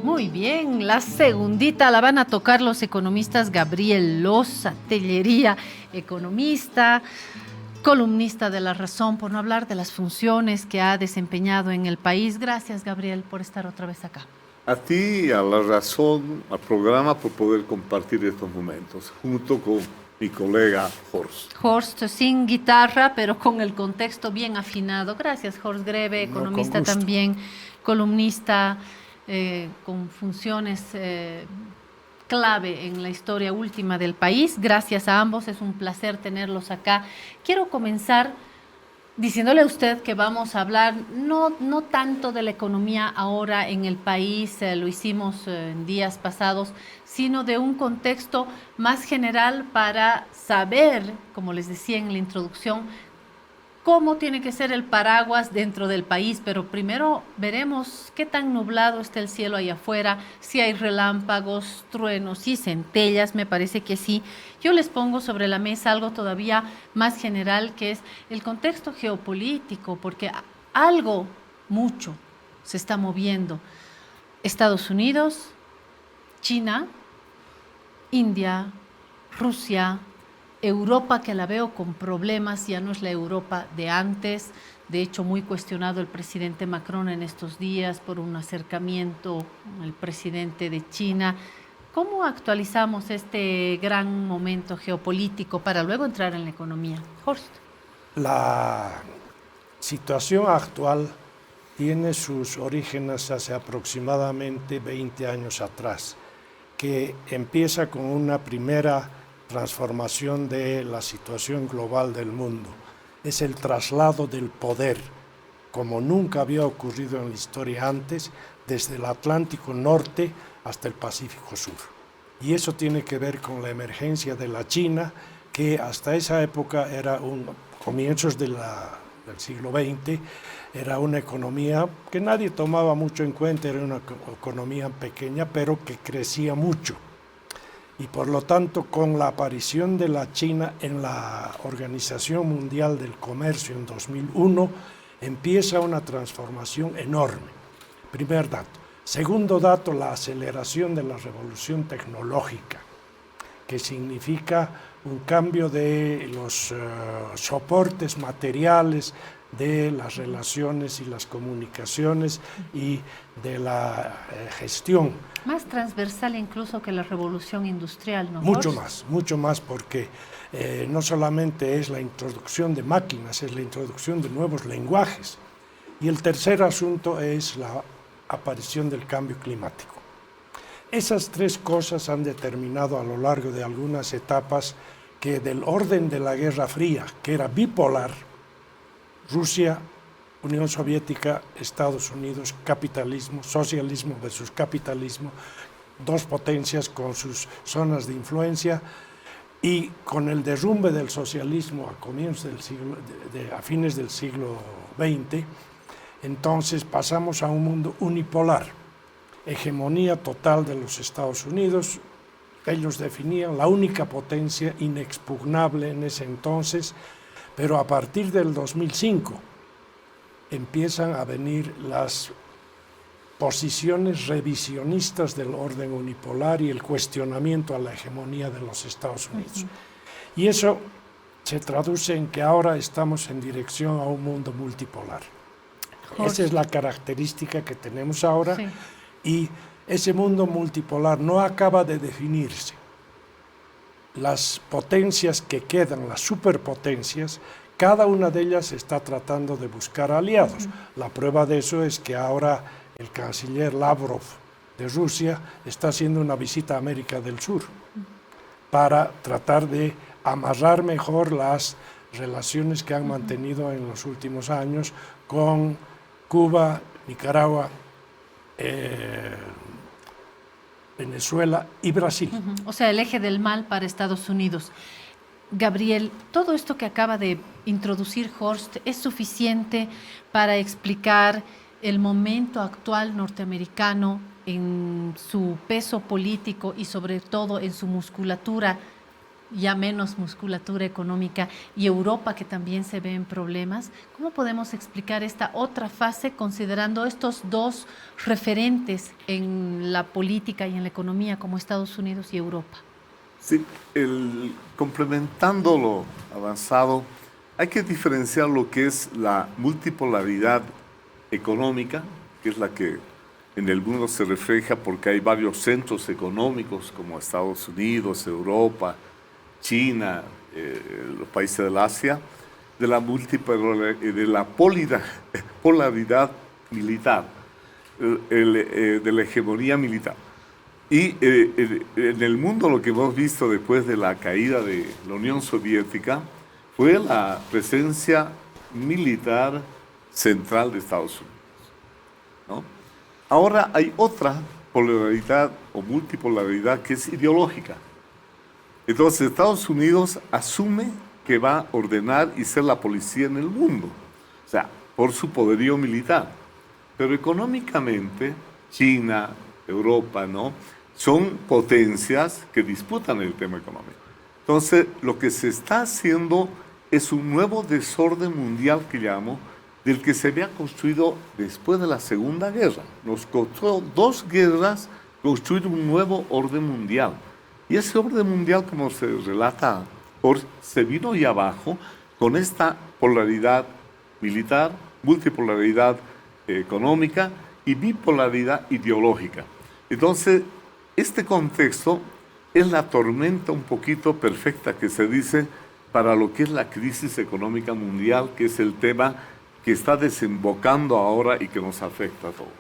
Muy bien, la segundita la van a tocar los economistas Gabriel Loza Tellería, economista, columnista de La Razón, por no hablar de las funciones que ha desempeñado en el país. Gracias, Gabriel, por estar otra vez acá. A ti, a La Razón, al programa, por poder compartir estos momentos, junto con mi colega Horst. Horst sin guitarra, pero con el contexto bien afinado. Gracias, Horst Greve, economista también, columnista, con funciones clave en la historia última del país. Gracias a ambos, es un placer tenerlos acá. Quiero comenzar diciéndole a usted que vamos a hablar no tanto de la economía ahora en el país, lo hicimos en días pasados, sino de un contexto más general para saber, como les decía en la introducción, cómo tiene que ser el paraguas dentro del país, pero primero veremos qué tan nublado está el cielo ahí afuera, si hay relámpagos, truenos y centellas, me parece que sí. Yo les pongo sobre la mesa algo todavía más general, que es el contexto geopolítico, porque algo, mucho, se está moviendo. Estados Unidos, China, India, Rusia, Europa, que la veo con problemas, ya no es la Europa de antes. De hecho, muy cuestionado el presidente Macron en estos días por un acercamiento al presidente de China. ¿Cómo actualizamos este gran momento geopolítico para luego entrar en la economía? Horst. La situación actual tiene sus orígenes hace aproximadamente 20 años atrás, que empieza con una primera transformación de la situación global del mundo. Es el traslado del poder, como nunca había ocurrido en la historia antes, desde el Atlántico Norte hasta el Pacífico Sur. Y eso tiene que ver con la emergencia de la China, que hasta esa época era comienzos del siglo XX, era una economía que nadie tomaba mucho en cuenta, era una economía pequeña, pero que crecía mucho. Y por lo tanto, con la aparición de la China en la Organización Mundial del Comercio en 2001, empieza una transformación enorme. Primer dato. Segundo dato, la aceleración de la revolución tecnológica, que significa un cambio de los soportes materiales, de las relaciones y las comunicaciones y de la gestión. Más transversal incluso que la revolución industrial, ¿no? Mucho más, porque no solamente es la introducción de máquinas, es la introducción de nuevos lenguajes. Y el tercer asunto es la aparición del cambio climático. Esas tres cosas han determinado a lo largo de algunas etapas que del orden de la Guerra Fría, que era bipolar, Rusia, Unión Soviética, Estados Unidos, capitalismo, socialismo versus capitalismo, dos potencias con sus zonas de influencia, y con el derrumbe del socialismo a fines del siglo XX, entonces pasamos a un mundo unipolar, hegemonía total de los Estados Unidos. Ellos definían la única potencia inexpugnable en ese entonces, pero a partir del 2005 empiezan a venir las posiciones revisionistas del orden unipolar y el cuestionamiento a la hegemonía de los Estados Unidos. Y eso se traduce en que ahora estamos en dirección a un mundo multipolar. Esa es la característica que tenemos ahora, y ese mundo multipolar no acaba de definirse. Las potencias que quedan, las superpotencias, cada una de ellas está tratando de buscar aliados. La prueba de eso es que ahora el canciller Lavrov de Rusia está haciendo una visita a América del Sur para tratar de amarrar mejor las relaciones que han mantenido en los últimos años con Cuba, Nicaragua, Venezuela y Brasil. O sea, el eje del mal para Estados Unidos. Gabriel, todo esto que acaba de introducir Horst es suficiente para explicar el momento actual norteamericano en su peso político y sobre todo en su musculatura ya menos musculatura económica, y Europa, que también se ve en problemas. ¿Cómo podemos explicar esta otra fase considerando estos dos referentes en la política y en la economía como Estados Unidos y Europa? Sí, complementando lo avanzado, hay que diferenciar lo que es la multipolaridad económica, que es la que en el mundo se refleja porque hay varios centros económicos como Estados Unidos, Europa, China, los países del Asia, de la polaridad militar, de la hegemonía militar. Y en el mundo lo que hemos visto después de la caída de la Unión Soviética fue la presencia militar central de Estados Unidos, ¿no? Ahora hay otra polaridad o multipolaridad que es ideológica. Entonces Estados Unidos asume que va a ordenar y ser la policía en el mundo, o sea, por su poderío militar. Pero económicamente, China, Europa, ¿no?, son potencias que disputan el tema económico. Entonces, lo que se está haciendo es un nuevo desorden mundial que llamo, del que se había construido después de la Segunda Guerra. Nos costó 2 guerras construir un nuevo orden mundial. Y ese orden mundial, como se relata, se vino y abajo con esta polaridad militar, multipolaridad económica y bipolaridad ideológica. Entonces, este contexto es la tormenta un poquito perfecta que se dice para lo que es la crisis económica mundial, que es el tema que está desembocando ahora y que nos afecta a todos.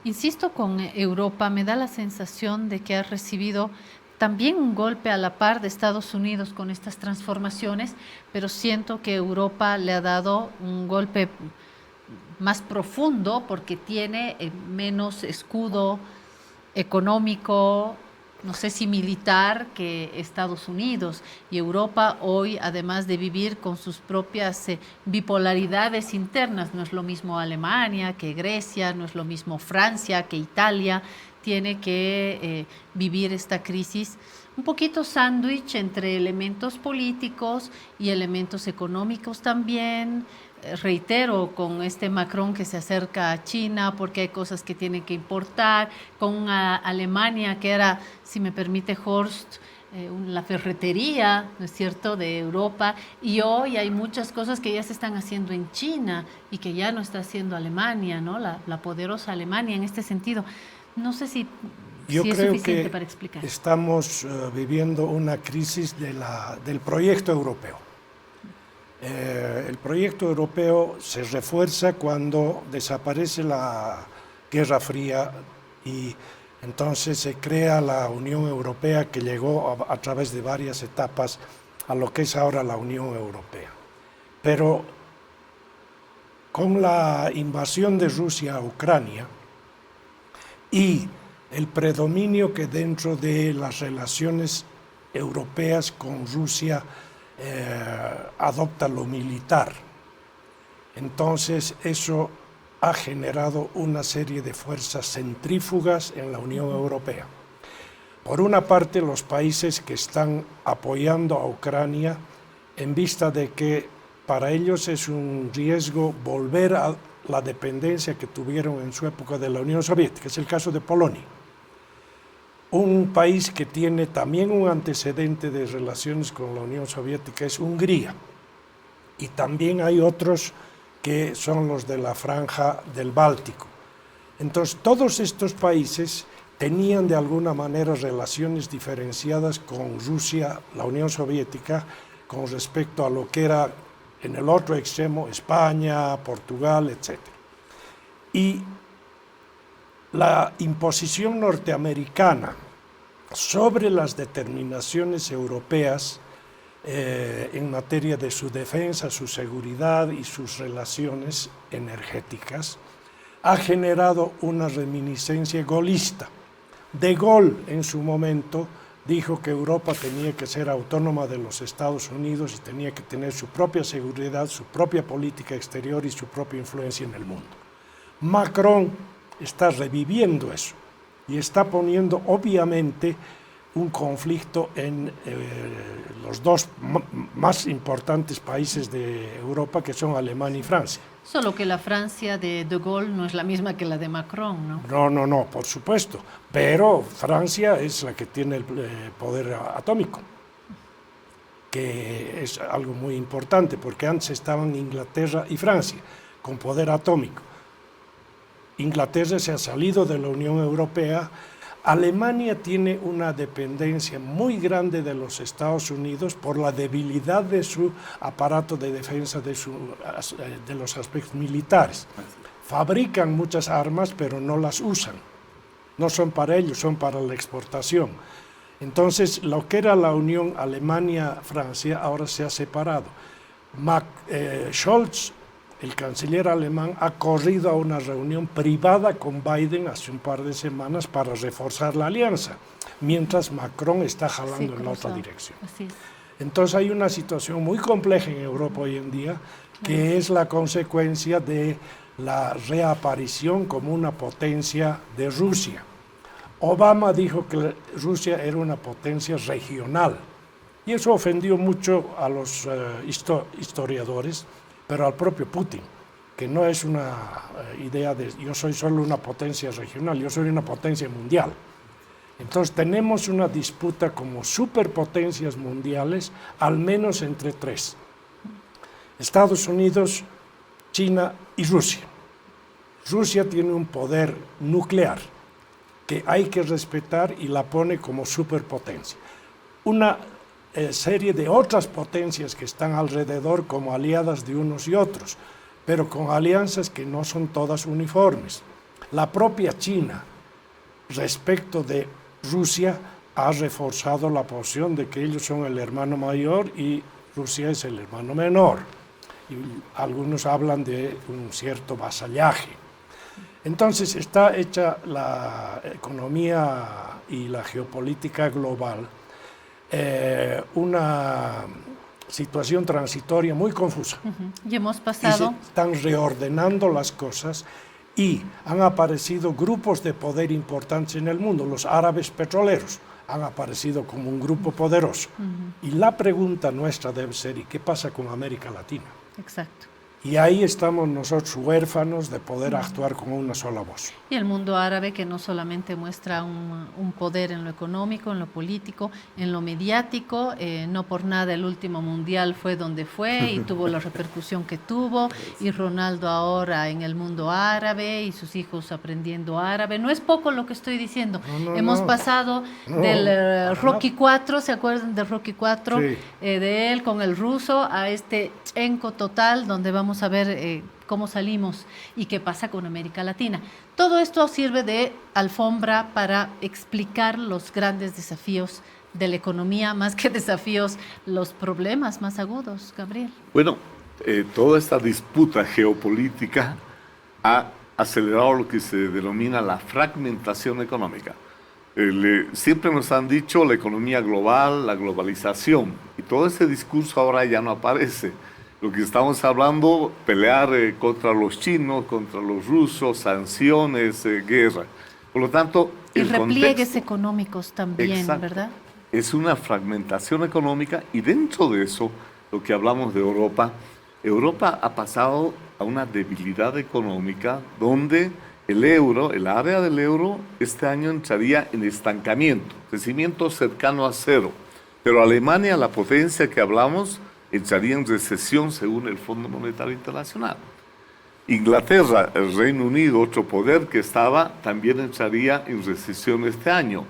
Insisto con Europa, me da la sensación de que ha recibido también un golpe a la par de Estados Unidos con estas transformaciones, pero siento que Europa le ha dado un golpe más profundo porque tiene menos escudo económico, no sé si militar, que Estados Unidos. Y Europa hoy, además de vivir con sus propias bipolaridades internas, no es lo mismo Alemania que Grecia, no es lo mismo Francia que Italia, tiene que vivir esta crisis un poquito sándwich entre elementos políticos y elementos económicos también. Reitero, con este Macron que se acerca a China porque hay cosas que tiene que importar, con una Alemania que era, si me permite Horst, la ferretería, ¿no es cierto?, de Europa, y hoy hay muchas cosas que ya se están haciendo en China y que ya no está haciendo Alemania, ¿no?, la poderosa Alemania en este sentido. No sé si Yo es creo suficiente que para explicar. Estamos viviendo una crisis del proyecto europeo. El proyecto europeo se refuerza cuando desaparece la Guerra Fría y entonces se crea la Unión Europea, que llegó a través de varias etapas a lo que es ahora la Unión Europea. Pero con la invasión de Rusia a Ucrania y el predominio que dentro de las relaciones europeas con Rusia adopta lo militar. Entonces eso ha generado una serie de fuerzas centrífugas en la Unión Europea. Por una parte, los países que están apoyando a Ucrania en vista de que para ellos es un riesgo volver a la dependencia que tuvieron en su época de la Unión Soviética. Es el caso de Polonia. Un país que tiene también un antecedente de relaciones con la Unión Soviética es Hungría. Y también hay otros que son los de la franja del Báltico. Entonces, todos estos países tenían de alguna manera relaciones diferenciadas con Rusia, la Unión Soviética, con respecto a lo que era en el otro extremo España, Portugal, etc. Y la imposición norteamericana sobre las determinaciones europeas en materia de su defensa, su seguridad y sus relaciones energéticas ha generado una reminiscencia golista. De Gaulle, en su momento, dijo que Europa tenía que ser autónoma de los Estados Unidos y tenía que tener su propia seguridad, su propia política exterior y su propia influencia en el mundo. Macron está reviviendo eso y está poniendo, obviamente, un conflicto en los dos más importantes países de Europa, que son Alemania y Francia. Solo que la Francia de De Gaulle no es la misma que la de Macron, ¿no? No, por supuesto. Pero Francia es la que tiene el poder atómico, que es algo muy importante, porque antes estaban Inglaterra y Francia con poder atómico. Inglaterra se ha salido de la Unión Europea. Alemania tiene una dependencia muy grande de los Estados Unidos por la debilidad de su aparato de defensa de los aspectos militares. Fabrican muchas armas, pero no las usan. No son para ellos, son para la exportación. Entonces, lo que era la Unión Alemania-Francia ahora se ha separado. Scholz, el canciller alemán, ha corrido a una reunión privada con Biden hace un par de semanas para reforzar la alianza, mientras Macron está jalando en la otra dirección. Así es. Entonces hay una situación muy compleja en Europa hoy en día, que es la consecuencia de la reaparición como una potencia de Rusia. Obama dijo que Rusia era una potencia regional, y eso ofendió mucho a los historiadores, pero al propio Putin, que no es una idea de yo soy solo una potencia regional, yo soy una potencia mundial. Entonces tenemos una disputa como superpotencias mundiales, al menos entre tres: Estados Unidos, China y Rusia. Rusia tiene un poder nuclear que hay que respetar y la pone como superpotencia. Una serie de otras potencias que están alrededor como aliadas de unos y otros, pero con alianzas que no son todas uniformes. La propia China, respecto de Rusia, ha reforzado la posición de que ellos son el hermano mayor y Rusia es el hermano menor. Y algunos hablan de un cierto vasallaje. Entonces está hecha la economía y la geopolítica global una situación transitoria muy confusa. Y hemos pasado... Y se están reordenando las cosas y han aparecido grupos de poder importantes en el mundo. Los árabes petroleros han aparecido como un grupo poderoso. Y la pregunta nuestra debe ser: ¿y qué pasa con América Latina? Exacto. Y ahí estamos nosotros huérfanos de poder actuar con una sola voz. Y el mundo árabe, que no solamente muestra un poder en lo económico, en lo político, en lo mediático, no por nada el último mundial fue donde fue y tuvo la repercusión que tuvo, y Ronaldo ahora en el mundo árabe y sus hijos aprendiendo árabe. No es poco lo que estoy diciendo. Hemos pasado del Rocky 4, ¿se acuerdan de Rocky 4? Sí. De él con el ruso a este Chenco total, donde vamos a ver cómo salimos y qué pasa con América Latina. Todo esto sirve de alfombra para explicar los grandes desafíos de la economía, más que desafíos, los problemas más agudos, Gabriel. Bueno, toda esta disputa geopolítica ha acelerado lo que se denomina la fragmentación económica. Siempre nos han dicho la economía global, la globalización, y todo ese discurso ahora ya no aparece. Lo que estamos hablando, pelear contra los chinos, contra los rusos, sanciones, guerra. Por lo tanto, y repliegues económicos también, exacto, ¿verdad? Es una fragmentación económica, y dentro de eso, lo que hablamos de Europa, Europa ha pasado a una debilidad económica donde el euro, el área del euro, este año entraría en estancamiento, crecimiento cercano a cero. Pero Alemania, la potencia que hablamos, entraría en recesión según el Fondo Monetario Internacional. Inglaterra, el Reino Unido, otro poder que estaba, también entraría en recesión este año.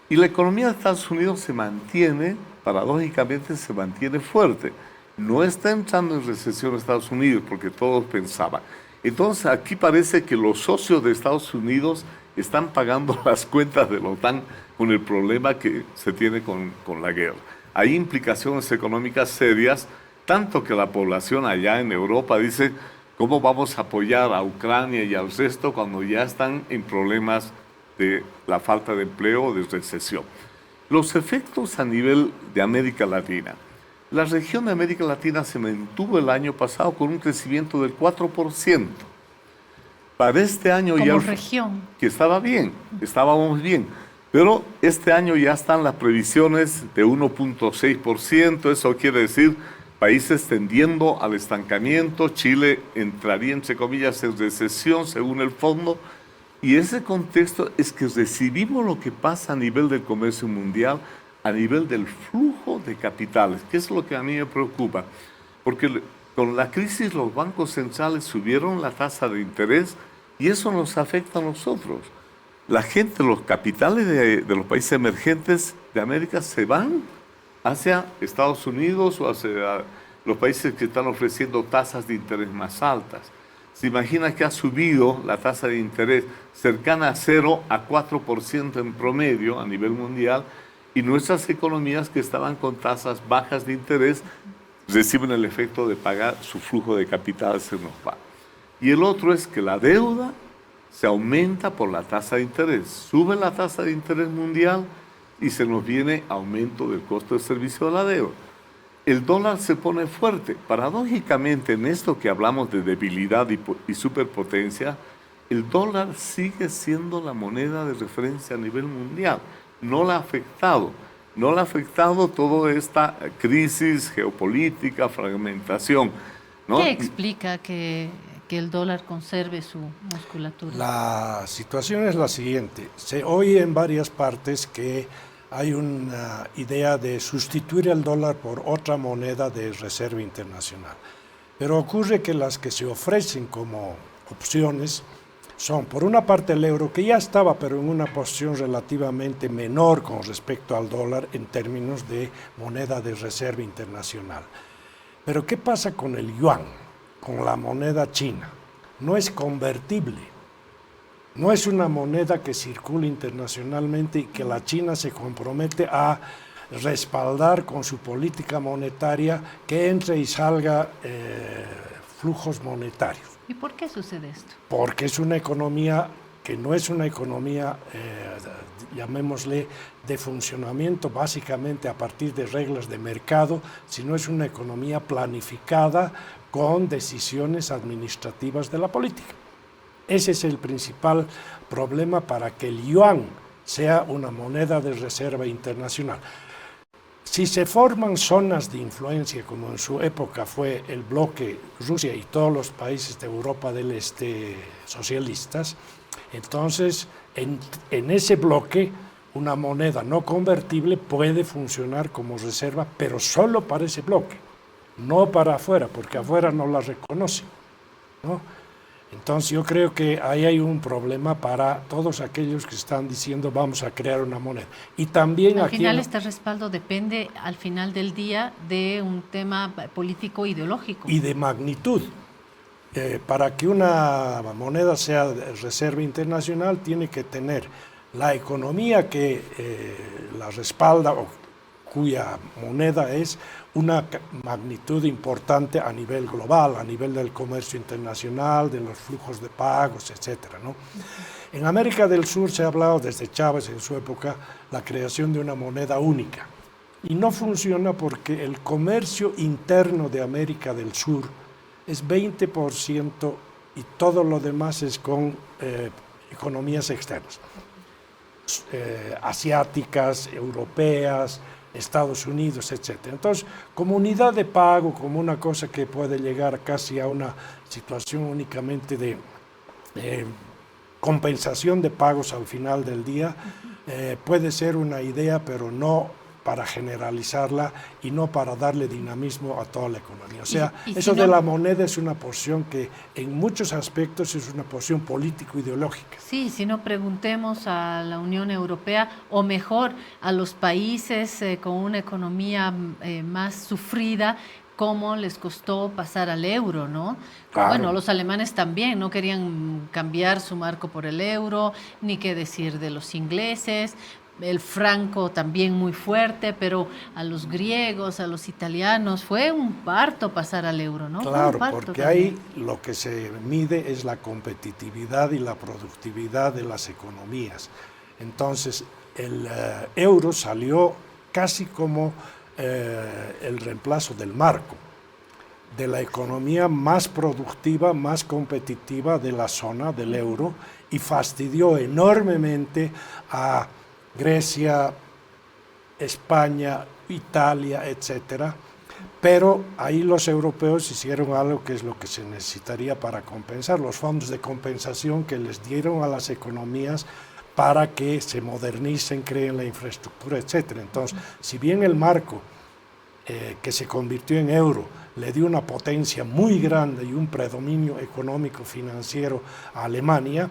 Y la economía de Estados Unidos se mantiene, paradójicamente se mantiene fuerte. No está entrando en recesión Estados Unidos porque todos pensaban. Entonces aquí parece que los socios de Estados Unidos están pagando las cuentas de la OTAN con el problema que se tiene con la guerra. Hay implicaciones económicas serias, tanto que la población allá en Europa dice: ¿cómo vamos a apoyar a Ucrania y al resto cuando ya están en problemas de la falta de empleo o de recesión? Los efectos a nivel de América Latina. La región de América Latina se mantuvo el año pasado con un crecimiento del 4%. Para este año como ya... región. Que estaba bien, estábamos bien. Pero este año ya están las previsiones de 1.6%, eso quiere decir países tendiendo al estancamiento. Chile entraría, entre comillas, en recesión según el fondo. Y ese contexto es que recibimos lo que pasa a nivel del comercio mundial, a nivel del flujo de capitales, que es lo que a mí me preocupa. Porque con la crisis los bancos centrales subieron la tasa de interés y eso nos afecta a nosotros. La gente, los capitales de los países emergentes de América se van hacia Estados Unidos o hacia los países que están ofreciendo tasas de interés más altas. Se imagina que ha subido la tasa de interés cercana a 0 a 4% en promedio a nivel mundial, y nuestras economías que estaban con tasas bajas de interés reciben el efecto de pagar su flujo de capital, se nos va. Y el otro es que la deuda se aumenta por la tasa de interés. Sube la tasa de interés mundial y se nos viene aumento del costo de servicio de la deuda. El dólar se pone fuerte. Paradójicamente, en esto que hablamos de debilidad y superpotencia, el dólar sigue siendo la moneda de referencia a nivel mundial. No la ha afectado. No le ha afectado toda esta crisis geopolítica, fragmentación, ¿no? ¿Qué explica que el dólar conserve su musculatura? La situación es la siguiente. Se oye en varias partes que hay una idea de sustituir el dólar por otra moneda de reserva internacional. Pero ocurre que las que se ofrecen como opciones son, por una parte, el euro, que ya estaba, pero en una posición relativamente menor con respecto al dólar en términos de moneda de reserva internacional. Pero ¿qué pasa con el yuan, con la moneda china? No es convertible, no es una moneda que circula internacionalmente y que la China se compromete a respaldar con su política monetaria, que entre y salga flujos monetarios. ¿Y por qué sucede esto? Porque es una economía que no es una economía, llamémosle, de funcionamiento básicamente a partir de reglas de mercado, sino es una economía planificada con decisiones administrativas de la política. Ese es el principal problema para que el yuan sea una moneda de reserva internacional. Si se forman zonas de influencia, como en su época fue el bloque Rusia y todos los países de Europa del Este socialistas, entonces en ese bloque una moneda no convertible puede funcionar como reserva, pero solo para ese bloque, no para afuera, porque afuera no la reconocen, ¿no? Entonces yo creo que ahí hay un problema para todos aquellos que están diciendo vamos a crear una moneda. Y también al aquí final este respaldo depende al final del día de un tema político ideológico. Y de magnitud. Para que una moneda sea de reserva internacional tiene que tener la economía que la respalda o cuya moneda es una magnitud importante a nivel global, a nivel del comercio internacional, de los flujos de pagos, etcétera, ¿no? En América del Sur se ha hablado desde Chávez en su época la creación de una moneda única y no funciona porque el comercio interno de América del Sur es 20% y todo lo demás es con economías externas, asiáticas, europeas, Estados Unidos, etc. Entonces, como unidad de pago, como una cosa que puede llegar casi a una situación únicamente de compensación de pagos al final del día, puede ser una idea, pero no para generalizarla y no para darle dinamismo a toda la economía. O sea, y eso si no, de la moneda es una posición que en muchos aspectos es una posición político-ideológica. Sí, si no preguntemos a la Unión Europea, o mejor, a los países con una economía más sufrida, cómo les costó pasar al euro, ¿no? Claro. Bueno, los alemanes también no querían cambiar su marco por el euro, ni qué decir de los ingleses. El franco también muy fuerte, pero a los griegos, a los italianos, fue un parto pasar al euro, ¿no? Claro, porque ahí lo que se mide es la competitividad y la productividad de las economías. Entonces, el euro salió casi como el reemplazo del marco, de la economía más productiva, más competitiva de la zona del euro, y fastidió enormemente a Grecia, España, Italia, etcétera. Pero ahí los europeos hicieron algo que es lo que se necesitaría para compensar, los fondos de compensación que les dieron a las economías para que se modernicen, creen la infraestructura, etcétera. Entonces, si bien el marco que se convirtió en euro le dio una potencia muy grande y un predominio económico financiero a Alemania,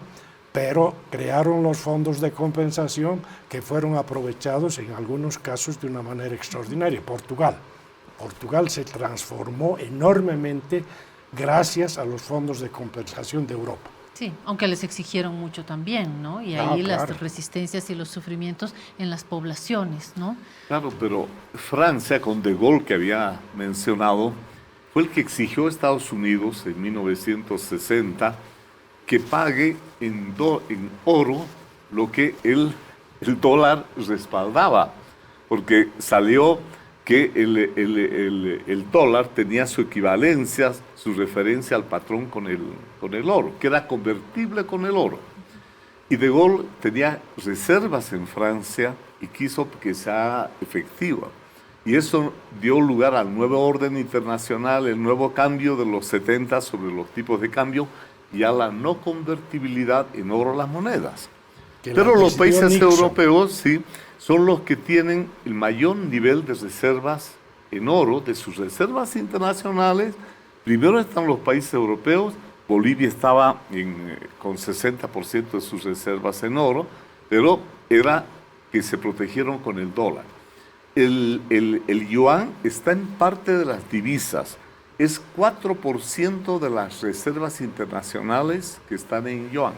pero crearon los fondos de compensación que fueron aprovechados en algunos casos de una manera extraordinaria. Portugal se transformó enormemente gracias a los fondos de compensación de Europa. Sí, aunque les exigieron mucho también, ¿no? Y ahí claro. las resistencias y los sufrimientos en las poblaciones, ¿no? Claro, pero Francia, con De Gaulle, que había mencionado, fue el que exigió a Estados Unidos en 1960 que pague en oro lo que el dólar respaldaba, porque salió que el dólar tenía su equivalencia, su referencia al patrón con el oro, que era convertible con el oro. Y De Gaulle tenía reservas en Francia y quiso que sea efectiva. Y eso dio lugar al nuevo orden internacional, el nuevo cambio de los 70 sobre los tipos de cambio y a la no convertibilidad en oro de las monedas. Pero los países europeos, sí, son los que tienen el mayor nivel de reservas en oro, de sus reservas internacionales. Primero están los países europeos. Bolivia estaba con 60% de sus reservas en oro, pero era que se protegieron con el dólar. El yuan está en parte de las divisas. Es 4% de las reservas internacionales que están en yuan.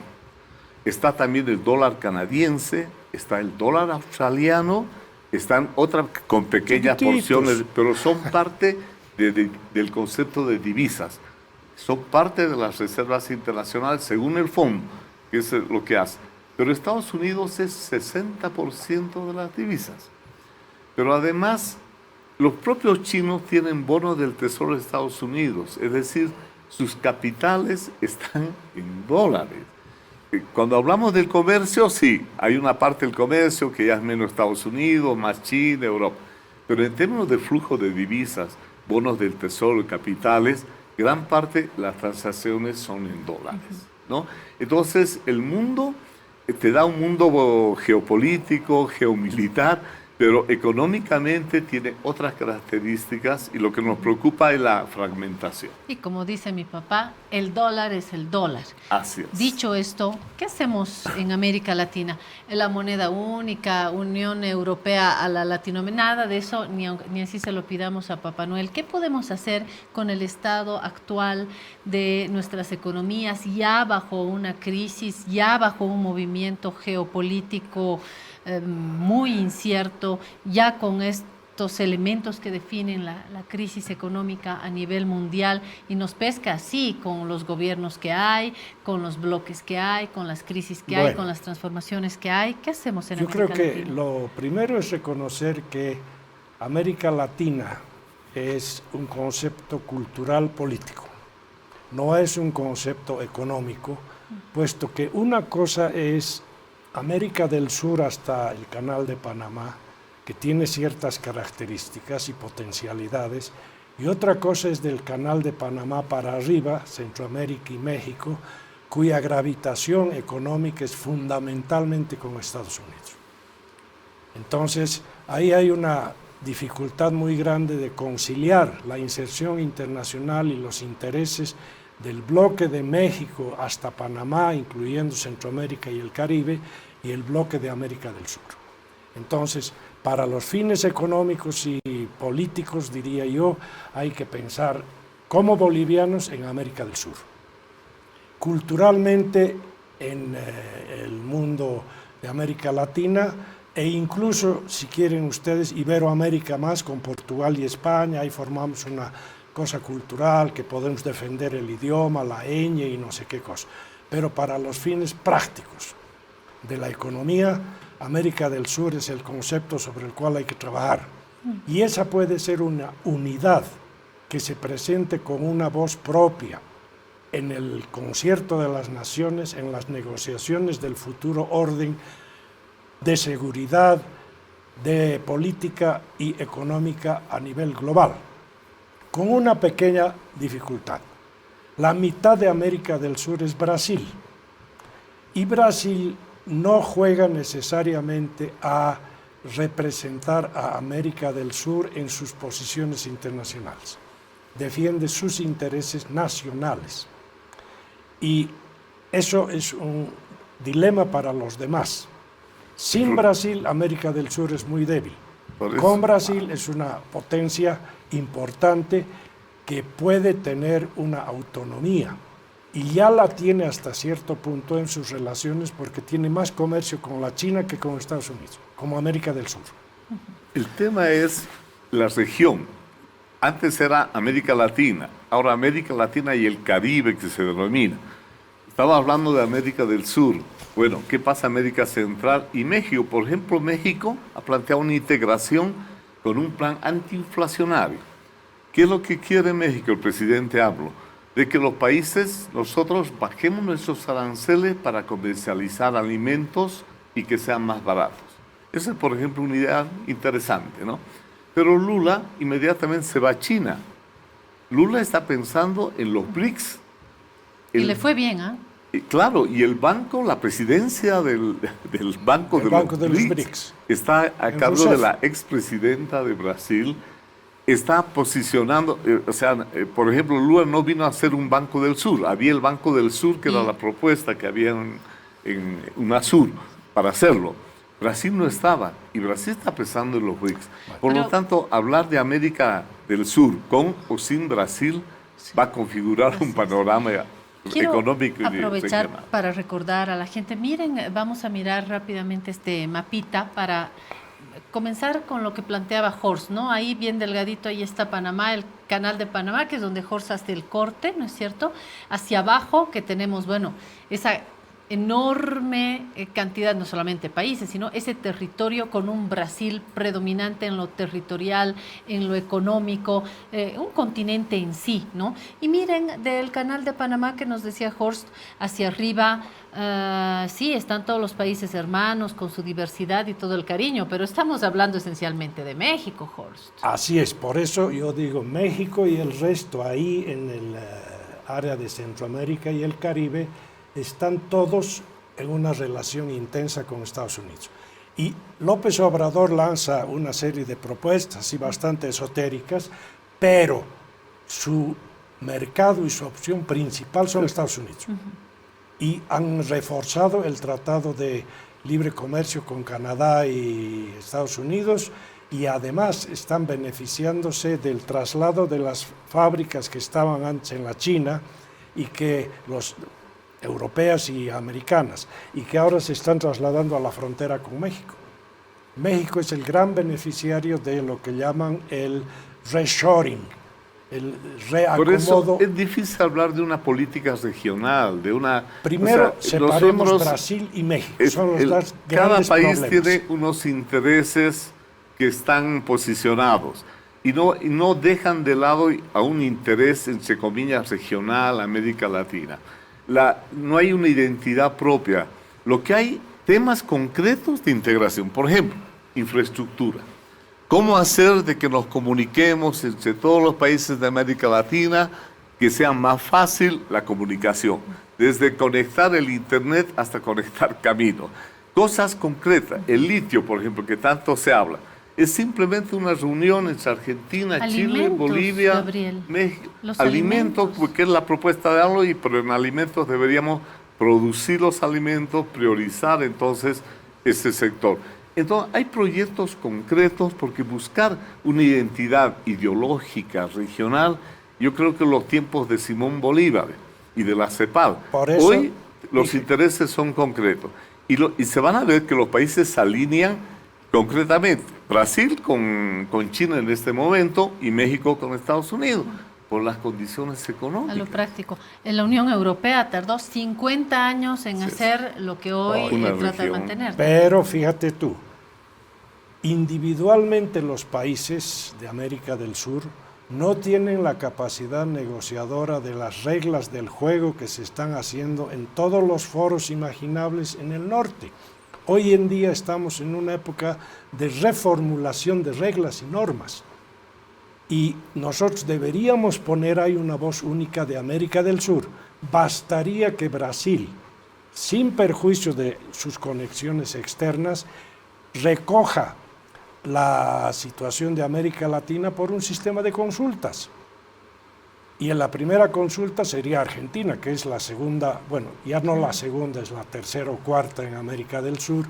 Está también el dólar canadiense, está el dólar australiano, están otras con pequeñas porciones, pero son parte del concepto de divisas. Son parte de las reservas internacionales según el fondo, que es lo que hace. Pero Estados Unidos es 60% de las divisas. Pero además, los propios chinos tienen bonos del Tesoro de Estados Unidos, es decir, sus capitales están en dólares. Cuando hablamos del comercio, sí, hay una parte del comercio que ya es menos Estados Unidos, más China, Europa. Pero en términos de flujo de divisas, bonos del Tesoro y capitales, gran parte de las transacciones son en dólares, ¿no? Entonces, el mundo te da un mundo geopolítico, geomilitar, pero económicamente tiene otras características y lo que nos preocupa es la fragmentación. Y como dice mi papá, el dólar es el dólar. Así es. Dicho esto, ¿qué hacemos en América Latina? La moneda única, Unión Europea a la Latinoamérica, nada de eso, ni así se lo pidamos a Papá Noel. ¿Qué podemos hacer con el estado actual de nuestras economías, ya bajo una crisis, ya bajo un movimiento geopolítico muy incierto, ya con estos elementos que definen la crisis económica a nivel mundial, y nos pesca así con los gobiernos que hay, con los bloques que hay, con las crisis que hay, con las transformaciones que hay? ¿Qué hacemos en América Latina? Yo creo que lo primero es reconocer que América Latina es un concepto cultural político, no es un concepto económico, puesto que una cosa es América del Sur hasta el Canal de Panamá, que tiene ciertas características y potencialidades, y otra cosa es del Canal de Panamá para arriba, Centroamérica y México, cuya gravitación económica es fundamentalmente con Estados Unidos. Entonces, ahí hay una dificultad muy grande de conciliar la inserción internacional y los intereses del bloque de México hasta Panamá, incluyendo Centroamérica y el Caribe, y el bloque de América del Sur. Entonces, para los fines económicos y políticos, diría yo, hay que pensar como bolivianos en América del Sur. Culturalmente, en el mundo de América Latina, e incluso, si quieren ustedes, Iberoamérica más, con Portugal y España, ahí formamos una cosa cultural, que podemos defender el idioma, la ñ y no sé qué cosa. Pero para los fines prácticos de la economía, América del Sur es el concepto sobre el cual hay que trabajar. Y esa puede ser una unidad que se presente con una voz propia en el concierto de las naciones, en las negociaciones del futuro orden de seguridad, de política y económica a nivel global, con una pequeña dificultad. La mitad de América del Sur es Brasil, y Brasil no juega necesariamente a representar a América del Sur en sus posiciones internacionales. Defiende sus intereses nacionales. Y eso es un dilema para los demás. Sin Brasil, América del Sur es muy débil. Con Brasil es una potencia importante que puede tener una autonomía. Y ya la tiene hasta cierto punto en sus relaciones porque tiene más comercio con la China que con Estados Unidos, como América del Sur. El tema es la región. Antes era América Latina, ahora América Latina y el Caribe que se denomina. Estaba hablando de América del Sur. Bueno, ¿qué pasa en América Central y México? Por ejemplo, México ha planteado una integración con un plan antiinflacionario. ¿Qué es lo que quiere México? El presidente habló de que los países, nosotros bajemos nuestros aranceles para comercializar alimentos y que sean más baratos. Esa es, por ejemplo, una idea interesante, ¿no? Pero Lula inmediatamente se va a China. Lula está pensando en los BRICS. Y le fue bien, ¿ah? Claro, y el banco, la presidencia del Banco de los BRICS está a cargo de la expresidenta de Brasil. Está posicionando, por ejemplo, Lula no vino a hacer un Banco del Sur. Había el Banco del Sur, que era la propuesta que había en UNASUR para hacerlo. Brasil no estaba, y Brasil está pensando en los BRICS. Por lo tanto, hablar de América del Sur con o sin Brasil va a configurar un panorama económico. Quiero aprovechar para recordar a la gente, miren, vamos a mirar rápidamente este mapita para comenzar con lo que planteaba Horst, ¿no? Ahí bien delgadito, ahí está Panamá, el canal de Panamá, que es donde Horst hace el corte, ¿no es cierto? Hacia abajo, que tenemos, bueno, esa enorme cantidad, no solamente países, sino ese territorio con un Brasil predominante en lo territorial, en lo económico, un continente en sí, ¿no? Y miren, del canal de Panamá que nos decía Horst, hacia arriba, sí, están todos los países hermanos con su diversidad y todo el cariño, pero estamos hablando esencialmente de México, Horst. Así es, por eso yo digo México y el resto ahí en el área de Centroamérica y el Caribe, están todos en una relación intensa con Estados Unidos. Y López Obrador lanza una serie de propuestas y bastante esotéricas, pero su mercado y su opción principal son Estados Unidos. Y han reforzado el Tratado de Libre Comercio con Canadá y Estados Unidos, y además están beneficiándose del traslado de las fábricas que estaban antes en la China y que los europeas y americanas, y que ahora se están trasladando a la frontera con México. México es el gran beneficiario de lo que llaman el reshoring, el reacomodo. Por eso es difícil hablar de una política regional, de una... Primero, separemos Brasil y México. Son los dos grandes cada país problemas. tiene unos intereses que están posicionados y no dejan de lado a un interés, entre comillas, regional, América Latina. No hay una identidad propia. Lo que hay, temas concretos de integración. Por ejemplo, infraestructura. ¿Cómo hacer de que nos comuniquemos entre todos los países de América Latina, que sea más fácil la comunicación? Desde conectar el Internet hasta conectar caminos. Cosas concretas. El litio, por ejemplo, que tanto se habla. Es simplemente una reunión entre Argentina, Chile, Bolivia, Gabriel, México. Alimentos, porque es la propuesta de AMLO, pero en alimentos deberíamos producir los alimentos, priorizar entonces ese sector. Entonces hay proyectos concretos porque buscar una identidad ideológica regional, yo creo que los tiempos de Simón Bolívar y de la CEPAL, hoy los intereses son concretos y se van a ver que los países se alinean concretamente. Brasil con China en este momento y México con Estados Unidos, por las condiciones económicas. A lo práctico. En la Unión Europea tardó 50 años en hacer lo que hoy trata de mantener. Pero fíjate tú, individualmente los países de América del Sur no tienen la capacidad negociadora de las reglas del juego que se están haciendo en todos los foros imaginables en el norte. Hoy en día estamos en una época de reformulación de reglas y normas. Y nosotros deberíamos poner ahí una voz única de América del Sur. Bastaría que Brasil, sin perjuicio de sus conexiones externas, recoja la situación de América Latina por un sistema de consultas. Y en la primera consulta sería Argentina, que es la segunda, bueno, ya no la segunda, es la tercera o cuarta en América del Sur,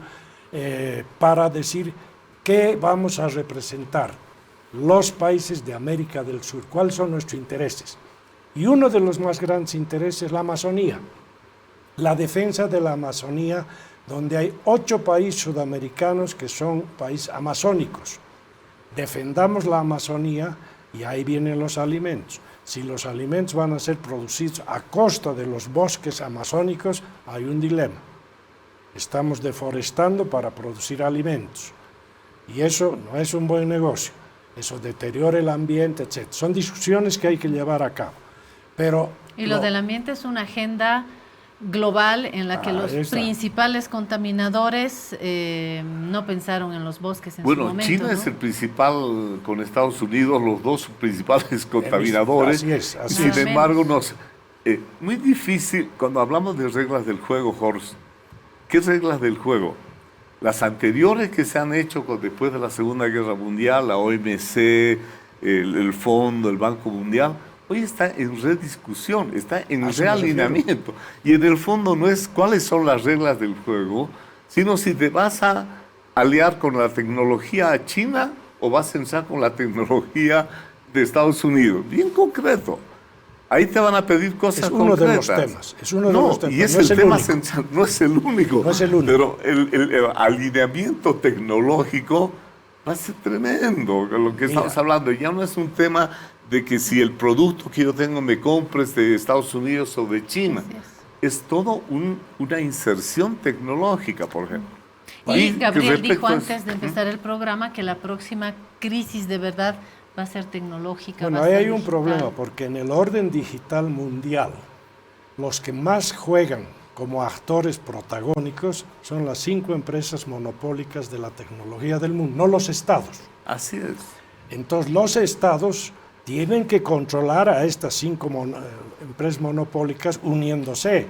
para decir qué vamos a representar los países de América del Sur, cuáles son nuestros intereses. Y uno de los más grandes intereses es la Amazonía, la defensa de la Amazonía, donde hay 8 países sudamericanos que son países amazónicos. Defendamos la Amazonía y ahí vienen los alimentos. Si los alimentos van a ser producidos a costa de los bosques amazónicos, hay un dilema. Estamos deforestando para producir alimentos y eso no es un buen negocio. Eso deteriora el ambiente, etc. Son discusiones que hay que llevar a cabo. Pero y lo del ambiente es una agenda global en la que los principales contaminadores no pensaron en los bosques en su momento. Bueno, China, ¿no?, es el principal, con Estados Unidos, los dos principales contaminadores. Así es. Sin embargo, muy difícil, cuando hablamos de reglas del juego, Jorge, ¿qué reglas del juego? Las anteriores que se han hecho después de la Segunda Guerra Mundial, la OMC, el Fondo, el Banco Mundial, hoy está en rediscusión, está en realineamiento. Y en el fondo no es cuáles son las reglas del juego, sino si te vas a aliar con la tecnología china o vas a entrar con la tecnología de Estados Unidos. Bien concreto. Ahí te van a pedir cosas concretas. Es uno de los temas. Y es el tema central, no es el único. No es el único. Pero el alineamiento tecnológico va a ser tremendo, lo que estamos hablando. Ya no es un tema de que si el producto que yo tengo me compres de Estados Unidos o de China. Es todo una inserción tecnológica, por ejemplo. Y Gabriel dijo antes de empezar el programa que la próxima crisis de verdad va a ser tecnológica. Bueno, ahí hay un problema, porque en el orden digital mundial, los que más juegan como actores protagónicos son las 5 empresas monopólicas de la tecnología del mundo, no los estados. Así es. Entonces, los estados tienen que controlar a estas 5 empresas monopólicas uniéndose.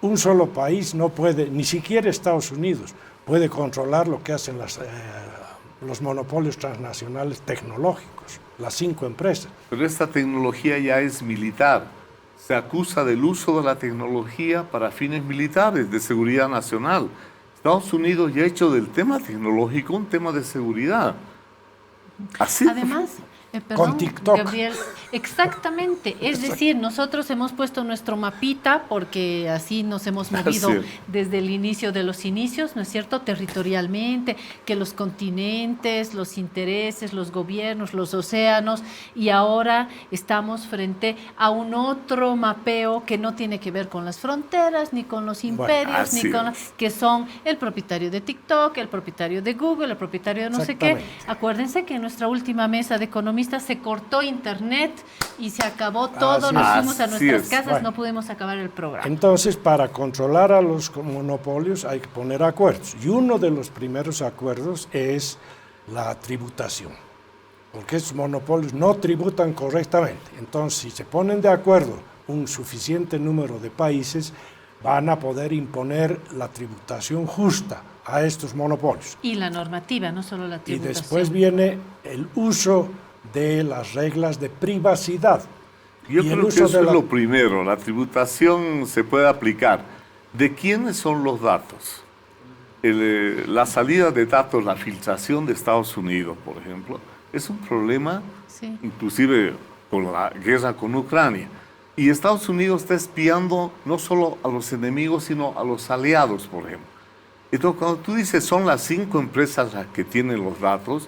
Un solo país no puede, ni siquiera Estados Unidos, puede controlar lo que hacen los monopolios transnacionales tecnológicos, las 5 empresas. Pero esta tecnología ya es militar. Se acusa del uso de la tecnología para fines militares, de seguridad nacional. Estados Unidos ya ha hecho del tema tecnológico un tema de seguridad. Así. Además, con perdón, TikTok. Gabriel, exactamente. Es decir, nosotros hemos puesto nuestro mapita porque así nos hemos movido desde el inicio de los inicios, ¿no es cierto? Territorialmente, que los continentes, los intereses, los gobiernos, los océanos, y ahora estamos frente a un otro mapeo que no tiene que ver con las fronteras, ni con los imperios, ni con que son el propietario de TikTok, el propietario de Google, el propietario de no sé qué. Acuérdense que en nuestra última mesa de economistas se cortó internet y se acabó todo, nos fuimos a nuestras casas, no pudimos acabar el programa. Entonces, para controlar a los monopolios hay que poner acuerdos, y uno de los primeros acuerdos es la tributación, porque esos monopolios no tributan correctamente. Entonces, si se ponen de acuerdo un suficiente número de países, van a poder imponer la tributación justa a estos monopolios. Y la normativa, no solo la tributación. Y después viene el uso de las reglas de privacidad. Yo creo que eso es lo primero. La tributación se puede aplicar. ¿De quiénes son los datos? La salida de datos, la filtración de Estados Unidos, por ejemplo, es un problema, inclusive con la guerra con Ucrania. Y Estados Unidos está espiando no solo a los enemigos, sino a los aliados, por ejemplo. Entonces, cuando tú dices son las 5 empresas las que tienen los datos,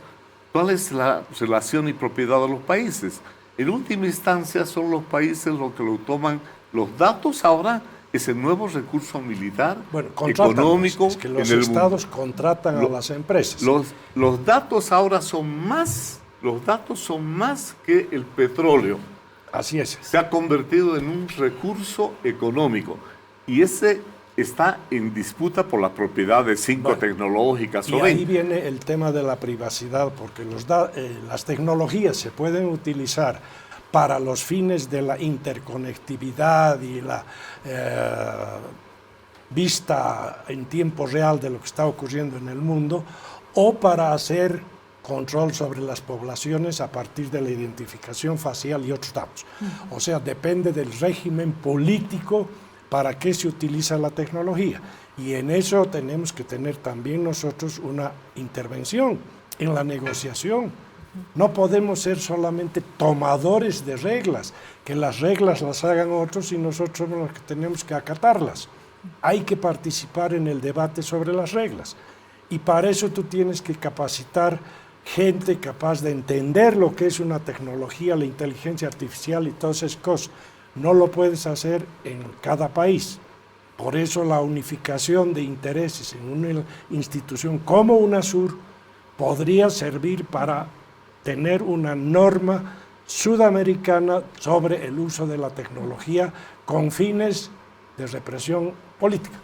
¿cuál es la relación y propiedad de los países? En última instancia son los países los que lo toman. Los datos ahora es el nuevo recurso militar, económico. Es que los estados contratan a las empresas. Los datos ahora son más que el petróleo. Así es. Se ha convertido en un recurso económico. Y ese está en disputa por la propiedad de 5 tecnológicas y o ahí 20. viene el tema de la privacidad, porque las tecnologías se pueden utilizar para los fines de la interconectividad y la vista en tiempo real de lo que está ocurriendo en el mundo, o para hacer control sobre las poblaciones a partir de la identificación facial y otros datos. O sea, depende del régimen político para qué se utiliza la tecnología. Y en eso tenemos que tener también nosotros una intervención en la negociación. No podemos ser solamente tomadores de reglas, que las reglas las hagan otros y nosotros somos los que tenemos que acatarlas. Hay que participar en el debate sobre las reglas. Y para eso tú tienes que capacitar gente capaz de entender lo que es una tecnología, la inteligencia artificial y todas esas cosas. No lo puedes hacer en cada país. Por eso la unificación de intereses en una institución como UNASUR podría servir para tener una norma sudamericana sobre el uso de la tecnología con fines de represión política.